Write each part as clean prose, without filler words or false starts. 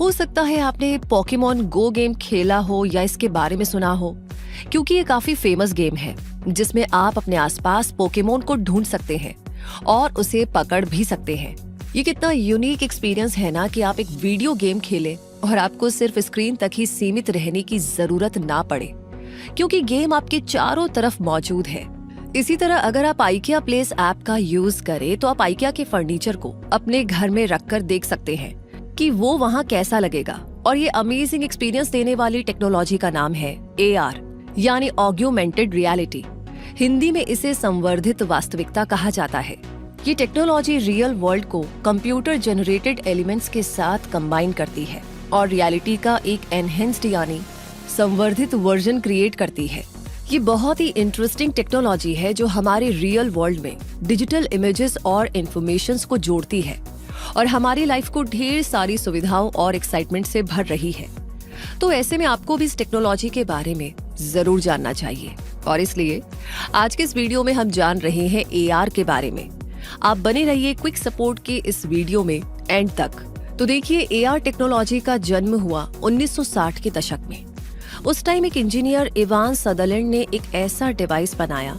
हो सकता है आपने पोकेमॉन गो गेम खेला हो या इसके बारे में सुना हो, क्योंकि ये काफी फेमस गेम है जिसमें आप अपने आसपास पोकेमॉन को ढूंढ सकते हैं और उसे पकड़ भी सकते हैं। ये कितना यूनिक एक्सपीरियंस है ना कि आप एक वीडियो गेम खेलें और आपको सिर्फ स्क्रीन तक ही सीमित रहने की जरूरत ना पड़े, क्योंकि गेम आपके चारों तरफ मौजूद है। इसी तरह अगर आप आइकिया प्लेस ऐप का यूज करें तो आप आइकिया के फर्नीचर को अपने घर में रखकर देख सकते हैं कि वो वहाँ कैसा लगेगा। और ये अमेजिंग एक्सपीरियंस देने वाली टेक्नोलॉजी का नाम है AR यानी ऑग्यूमेंटेड रियलिटी। हिंदी में इसे संवर्धित वास्तविकता कहा जाता है। ये टेक्नोलॉजी रियल वर्ल्ड को कंप्यूटर जनरेटेड एलिमेंट्स के साथ कंबाइन करती है और रियलिटी का एक एनहेंस्ड यानी संवर्धित वर्जन क्रिएट करती है। ये बहुत ही इंटरेस्टिंग टेक्नोलॉजी है जो हमारे रियल वर्ल्ड में डिजिटल इमेजेस और इंफॉर्मेशंस को जोड़ती है और हमारी लाइफ को ढेर सारी सुविधाओं और एक्साइटमेंट से भर रही है। तो ऐसे में आपको भी इस टेक्नोलॉजी के बारे में जरूर जानना चाहिए और इसलिए आज के इस वीडियो में हम जान रहे हैं AR के बारे में। आप बने रहिए क्विक सपोर्ट के इस वीडियो में एंड तक। तो देखिए, AR टेक्नोलॉजी का जन्म हुआ 1960 के दशक में। उस टाइम एक इंजीनियर इवान सदरलैंड ने एक ऐसा डिवाइस बनाया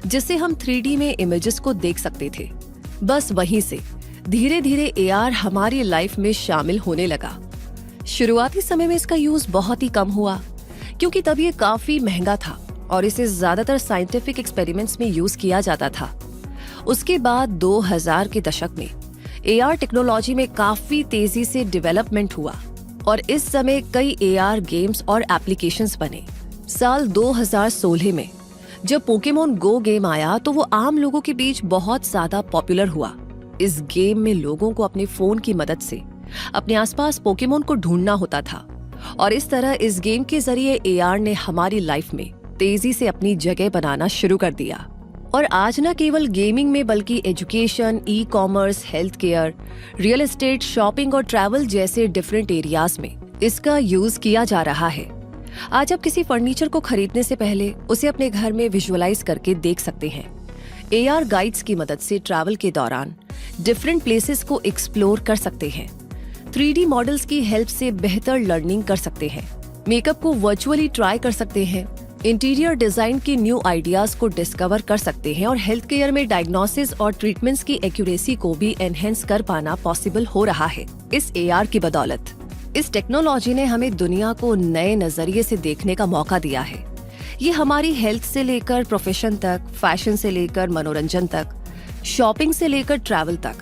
जिससे हम 3D में इमेजेस को देख सकते थे। बस वहीं से धीरे धीरे AR हमारी लाइफ में शामिल होने लगा। शुरुआती समय में इसका यूज बहुत ही कम हुआ क्योंकि तब ये काफी महंगा था और इसे ज्यादातर साइंटिफिक एक्सपेरिमेंट्स में यूज किया जाता था। उसके बाद 2000 के दशक में AR टेक्नोलॉजी में काफी तेजी से डेवलपमेंट हुआ और इस समय कई AR गेम्स और एप्लीकेशंस बने। साल 2016 में जब पोकेमॉन गो गेम आया तो वो आम लोगों के बीच बहुत ज्यादा पॉपुलर हुआ। इस गेम में लोगों को अपने फोन की मदद से अपने आसपास पोकेमॉन को ढूंढना होता था और इस तरह इस गेम के जरिए AR ने हमारी लाइफ में तेजी से अपनी जगह बनाना शुरू कर दिया। और आज न केवल गेमिंग में बल्कि education, e-commerce, health care, real estate, shopping और ट्रैवल जैसे डिफरेंट एरियाज में इसका यूज किया जा रहा है। आज आप किसी फर्नीचर को खरीदने से पहले उसे अपने घर में विजुअलाइज करके देख सकते हैं। AR गाइड्स की मदद से ट्रैवल के दौरान डिफरेंट प्लेसेस को एक्सप्लोर कर सकते हैं। 3D मॉडल्स की हेल्प से बेहतर लर्निंग कर सकते हैं। मेकअप को वर्चुअली ट्राई कर सकते हैं। इंटीरियर डिजाइन की न्यू आइडियाज को डिस्कवर कर सकते हैं और हेल्थ केयर में डायग्नोसिस और ट्रीटमेंट्स की एक्यूरेसी को भी एनहेंस कर पाना पॉसिबल हो रहा है इस AR की बदौलत। इस टेक्नोलॉजी ने हमें दुनिया को नए नजरिए से देखने का मौका दिया है। ये हमारी हेल्थ से लेकर प्रोफेशन तक, फैशन से लेकर मनोरंजन तक, शॉपिंग से लेकर ट्रैवल तक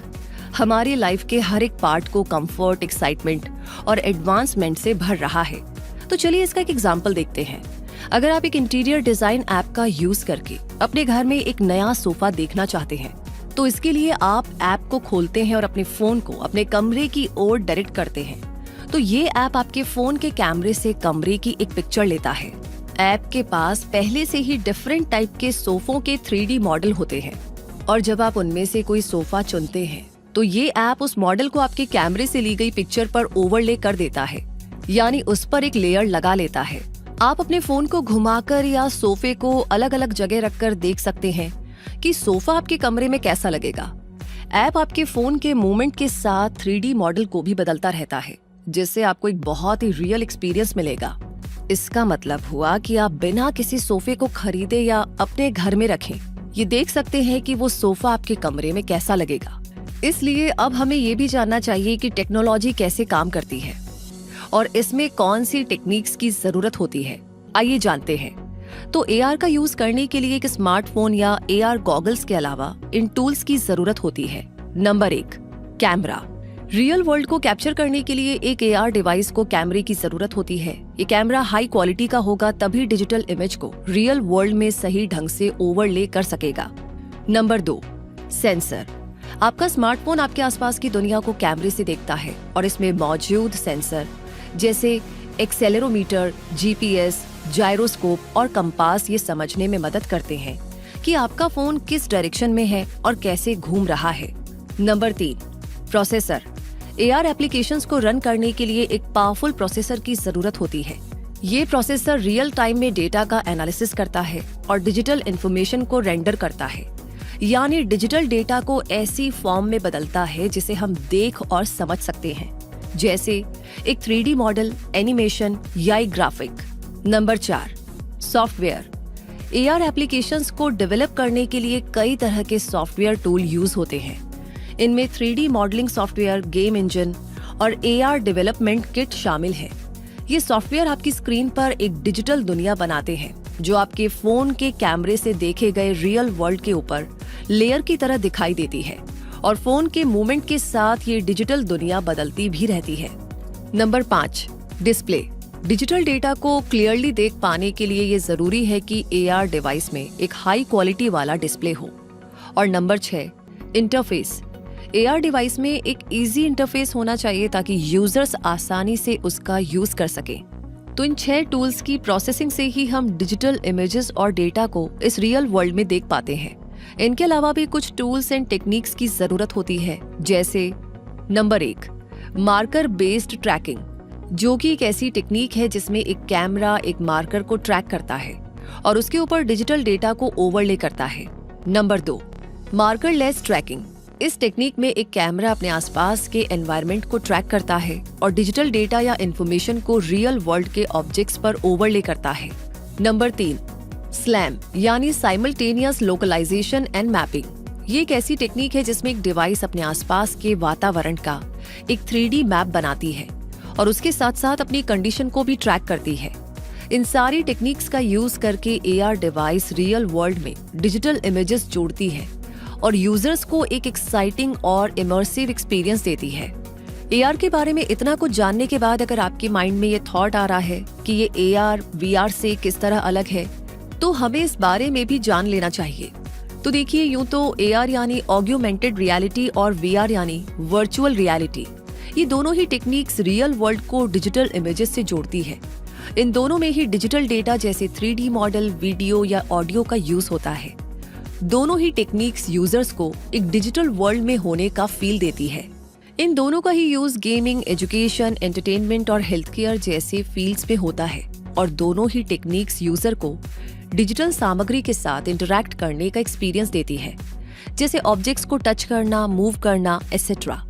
हमारी लाइफ के हर एक पार्ट को कंफर्ट, एक्साइटमेंट और एडवांसमेंट से भर रहा है। तो चलिए इसका एक एग्जांपल देखते हैं। अगर आप एक इंटीरियर डिजाइन ऐप का यूज करके अपने घर में एक नया सोफा देखना चाहते हैं तो इसके लिए आप ऐप को खोलते हैं और अपने फोन को अपने कमरे की ओर डायरेक्ट करते हैं। तो ये ऐप आपके फोन के कैमरे से कमरे की एक पिक्चर लेता है। ऐप के पास पहले से ही डिफरेंट टाइप के सोफों के 3D मॉडल होते हैं और जब आप उनमें से कोई सोफा चुनते हैं तो ये ऐप उस मॉडल को आपके कैमरे से ली गई पिक्चर पर ओवरले कर देता है, यानी उस पर एक लेयर लगा लेता है। आप अपने फोन को घुमाकर या सोफे को अलग अलग जगह रखकर देख सकते हैं कि सोफा आपके कमरे में कैसा लगेगा। ऐप आपके फोन के मूवमेंट के साथ 3D मॉडल को भी बदलता रहता है, जिससे आपको एक बहुत ही रियल एक्सपीरियंस मिलेगा। इसका मतलब हुआ कि आप बिना किसी सोफे को खरीदे या अपने घर में रखें, ये देख सकते हैं कि वो सोफा आपके कमरे में कैसा लगेगा। इसलिए अब हमें ये भी जानना चाहिए कि टेक्नोलॉजी कैसे काम करती है और इसमें कौन सी टेक्निक्स की जरूरत होती है। आइए जानते हैं। तो AR का यूज करने के लिए एक स्मार्टफोन या AR गॉगल्स के अलावा इन टूल्स की जरूरत होती है। Number 1, camera. रियल वर्ल्ड को कैप्चर करने के लिए एक AR डिवाइस को कैमरे की जरूरत होती है। ये कैमरा हाई क्वालिटी का होगा, तभी डिजिटल इमेज को रियल वर्ल्ड में सही ढंग से ओवरले कर सकेगा। Number 2, sensor. आपका स्मार्टफोन आपके आसपास की दुनिया को कैमरे से देखता है और इसमें मौजूद सेंसर जैसे एक्सेलेरोमीटर, GPS, जायरोस्कोप और कंपास ये समझने में मदद करते हैं कि आपका फोन किस डायरेक्शन में है और कैसे घूम रहा है। Number 3, processor. AR एप्लीकेशंस को रन करने के लिए एक पावरफुल प्रोसेसर की जरूरत होती है। ये प्रोसेसर रियल टाइम में डेटा का एनालिसिस करता है और डिजिटल इंफॉर्मेशन को रेंडर करता है, यानी डिजिटल डेटा को ऐसी फॉर्म में बदलता है जिसे हम देख और समझ सकते हैं। जैसे एक 3D मॉडल, एनिमेशन या एक graphic. Number 4, software. AR applications को डेवलप करने के लिए कई तरह के सॉफ्टवेयर टूल यूज होते हैं। इनमें 3D modelling software, game engine और AR डेवलपमेंट किट शामिल है। ये सॉफ्टवेयर आपकी स्क्रीन पर एक डिजिटल दुनिया बनाते हैं जो आपके फोन के कैमरे से देखे गए रियल वर्ल्ड के ऊपर लेयर की तरह दिखाई देती है और फोन के मूवमेंट के साथ ये डिजिटल दुनिया बदलती भी रहती है। Number 5, display. डिजिटल डेटा को क्लियरली देख पाने के लिए ये जरूरी है कि AR डिवाइस में एक हाई क्वालिटी वाला डिस्प्ले हो। और नंबर 6, इंटरफेस। AR डिवाइस में एक इजी इंटरफेस होना चाहिए ताकि यूजर्स आसानी से उसका यूज कर सकें। तो इन 6 टूल्स की प्रोसेसिंग से ही हम डिजिटल इमेजेस और डेटा को इस रियल वर्ल्ड में देख पाते हैं। इनके अलावा भी कुछ टूल्स एंड टेक्निक्स की जरूरत होती है, जैसे नंबर 1, मार्कर बेस्ड ट्रैकिंग, जो कि एक ऐसी टेक्निक है जिसमें एक कैमरा एक मार्कर को ट्रैक करता है और उसके ऊपर डिजिटल डेटा को ओवरले करता है। Number 2, markerless tracking. इस टेक्निक में एक कैमरा अपने आसपास के एनवायरनमेंट को ट्रैक करता है और डिजिटल डेटा या इंफॉर्मेशन को रियल वर्ल्ड के ऑब्जेक्ट्स पर ओवरले करता है। नंबर 3, स्लैम यानी साइमल्टेनियस लोकलाइजेशन एंड मैपिंग। ये एक ऐसी टेक्निक है जिसमें एक डिवाइस अपने आसपास के वातावरण का एक 3D मैप बनाती है और उसके साथ साथ अपनी कंडीशन को भी ट्रैक करती है। इन सारी टेक्निक्स का यूज करके AR डिवाइस रियल वर्ल्ड में डिजिटल इमेजेस जोड़ती है और यूजर्स को एक एक्साइटिंग और इमर्सिव एक्सपीरियंस देती है। AR के बारे में इतना कुछ जानने के बाद अगर आपके माइंड में ये थॉट आ रहा है कि ये AR VR से किस तरह अलग है, तो हमें इस बारे में भी जान लेना चाहिए। तो देखिए, यूं तो AR यानी ऑग्यूमेंटेड रियलिटी और VR यानी वर्चुअल रियलिटी, ये दोनों ही टेक्निक्स रियल वर्ल्ड को डिजिटल इमेजेस से जोड़ती है। इन दोनों में ही डिजिटल डेटा जैसे 3D मॉडल, वीडियो या ऑडियो का यूज होता है। दोनों ही टेक्निक्स यूजर्स को एक डिजिटल वर्ल्ड में होने का फील देती है। इन दोनों का ही यूज गेमिंग, एजुकेशन, एंटरटेनमेंट और हेल्थ केयर जैसे फील्ड्स में होता है और दोनों ही टेक्निक्स यूजर को डिजिटल सामग्री के साथ इंटरैक्ट करने का एक्सपीरियंस देती है, जैसे ऑब्जेक्ट्स को टच करना, मूव करना, एटसेट्रा।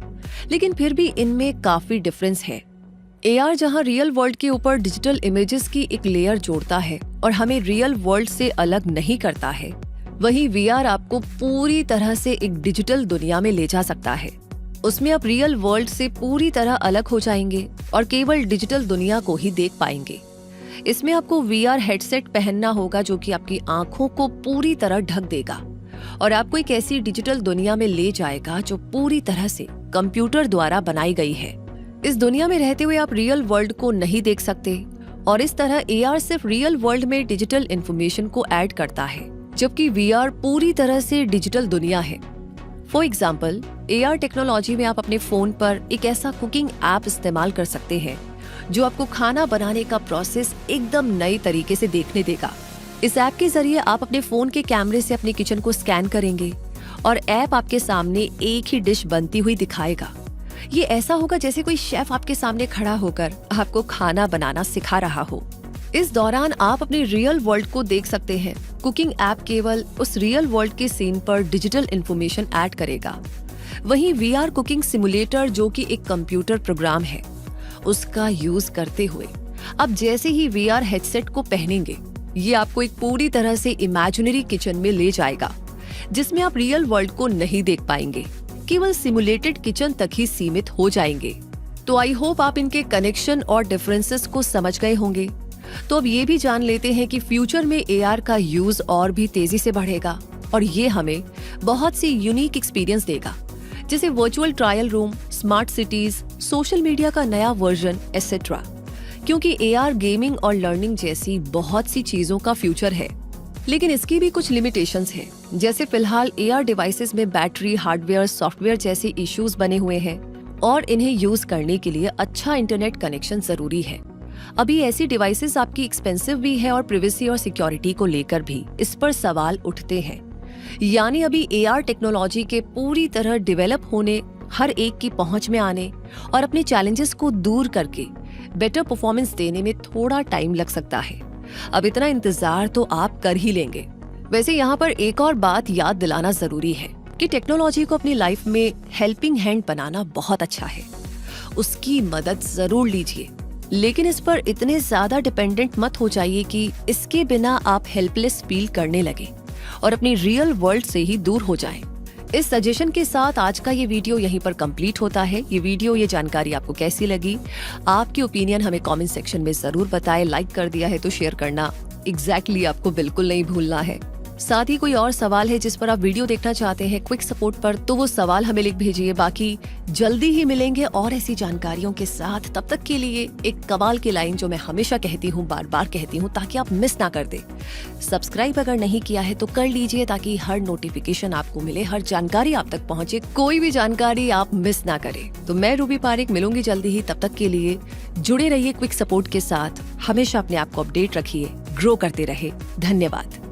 लेकिन फिर भी इनमें काफी डिफरेंस है। AR जहां रियल वर्ल्ड के ऊपर डिजिटल इमेजेस की एक लेयर जोड़ता है और हमें रियल वर्ल्ड से अलग नहीं करता है, वहीं VR आपको पूरी तरह से एक डिजिटल दुनिया में ले जा सकता है। उसमें आप रियल वर्ल्ड से पूरी तरह अलग हो जाएंगे और केवल डिजिटल दुनिया को ही देख पाएंगे। इसमें आपको VR हेडसेट पहनना होगा जो कि आपकी आंखों को पूरी तरह ढक देगा और आपको एक ऐसी डिजिटल दुनिया में ले जाएगा जो पूरी तरह से कंप्यूटर द्वारा बनाई गई है। इस दुनिया में रहते हुए आप रियल वर्ल्ड को नहीं देख सकते और इस तरह AR सिर्फ रियल वर्ल्ड में डिजिटल इंफॉर्मेशन को ऐड करता है, जबकि VR पूरी तरह से डिजिटल दुनिया है। फॉर एग्जाम्पल, AR टेक्नोलॉजी में आप अपने फोन पर एक ऐसा कुकिंग ऐप इस्तेमाल कर सकते हैं जो आपको खाना बनाने का प्रोसेस एकदम नए तरीके से देखने देगा। इस ऐप के जरिए आप अपने फोन के कैमरे से अपने किचन को स्कैन करेंगे और ऐप आपके सामने एक ही डिश बनती हुई दिखाएगा। ये ऐसा होगा जैसे कोई शेफ आपके सामने खड़ा होकर आपको खाना बनाना सिखा रहा हो। इस दौरान आप अपने रियल वर्ल्ड को देख सकते हैं। कुकिंग ऐप केवल उस रियल वर्ल्ड के सीन पर डिजिटल इंफॉर्मेशन ऐड करेगा। वहीं VR कुकिंग सिमुलेटर, जो कि एक कंप्यूटर प्रोग्राम है, उसका यूज करते हुए अब जैसे ही VR हेडसेट को पहनेंगे, ये आपको एक पूरी तरह से इमेजिनरी किचन में ले जाएगा जिसमें आप रियल वर्ल्ड को नहीं देख पाएंगे, केवल सिमुलेटेड किचन तक ही सीमित हो जाएंगे। तो आई होप आप इनके कनेक्शन और डिफरेंसेस को समझ गए होंगे। तो अब ये भी जान लेते हैं कि फ्यूचर में AR का यूज और भी तेजी से बढ़ेगा और ये हमें बहुत सी यूनिक एक्सपीरियंस देगा, जैसे virtual trial room, smart cities, social media का नया वर्जन, एटसेट्रा। क्योंकि AR गेमिंग और लर्निंग जैसी बहुत सी चीजों का फ्यूचर है, लेकिन इसकी भी कुछ लिमिटेशंस हैं। जैसे फिलहाल AR डिवाइसेस में बैटरी, हार्डवेयर, सॉफ्टवेयर जैसे इश्यूज बने हुए हैं और इन्हें यूज करने के लिए अच्छा इंटरनेट कनेक्शन जरूरी है। अभी ऐसी डिवाइसेस आपकी एक्सपेंसिव भी है और प्राइवेसी और सिक्योरिटी को लेकर भी इस पर सवाल उठते हैं। यानी अभी AR टेक्नोलॉजी के पूरी तरह डेवलप होने, हर एक की पहुंच में आने और अपने चैलेंजेस को दूर करके बेटर परफॉर्मेंस देने में थोड़ा टाइम लग सकता है। अब इतना इंतजार तो आप कर ही लेंगे। वैसे यहाँ पर एक और बात याद दिलाना जरूरी है कि टेक्नोलॉजी को अपनी लाइफ में हेल्पिंग हैंड बनाना बहुत अच्छा है। उसकी मदद जरूर लीजिए। लेकिन इस पर इतने ज्यादा डिपेंडेंट मत हो जाइए कि इसके बिना आप हेल्पलेस फील करने लगे और अपनी रियल वर्ल्ड से ही दूर हो जाएं। इस सजेशन के साथ आज का ये वीडियो यहीं पर कंप्लीट होता है। ये जानकारी आपको कैसी लगी? आपकी ओपिनियन हमें कमेंट सेक्शन में जरूर बताएं। लाइक कर दिया है तो शेयर करना एग्जैक्टली आपको बिल्कुल नहीं भूलना है। साथ ही कोई और सवाल है जिस पर आप वीडियो देखना चाहते हैं क्विक सपोर्ट पर, तो वो सवाल हमें लिख भेजिए। बाकी जल्दी ही मिलेंगे और ऐसी जानकारियों के साथ। तब तक के लिए एक कमाल की लाइन जो मैं हमेशा कहती हूँ, बार बार कहती हूँ, ताकि आप मिस ना कर दे। सब्सक्राइब अगर नहीं किया है तो कर लीजिए, ताकि हर नोटिफिकेशन आपको मिले, हर जानकारी आप तक पहुँचे, कोई भी जानकारी आप मिस ना करें। तो मैं रूबी पारिक मिलूंगी जल्दी ही। तब तक के लिए जुड़े रहिए क्विक सपोर्ट के साथ। हमेशा अपने आप को अपडेट रखिए, ग्रो करते रहे। धन्यवाद।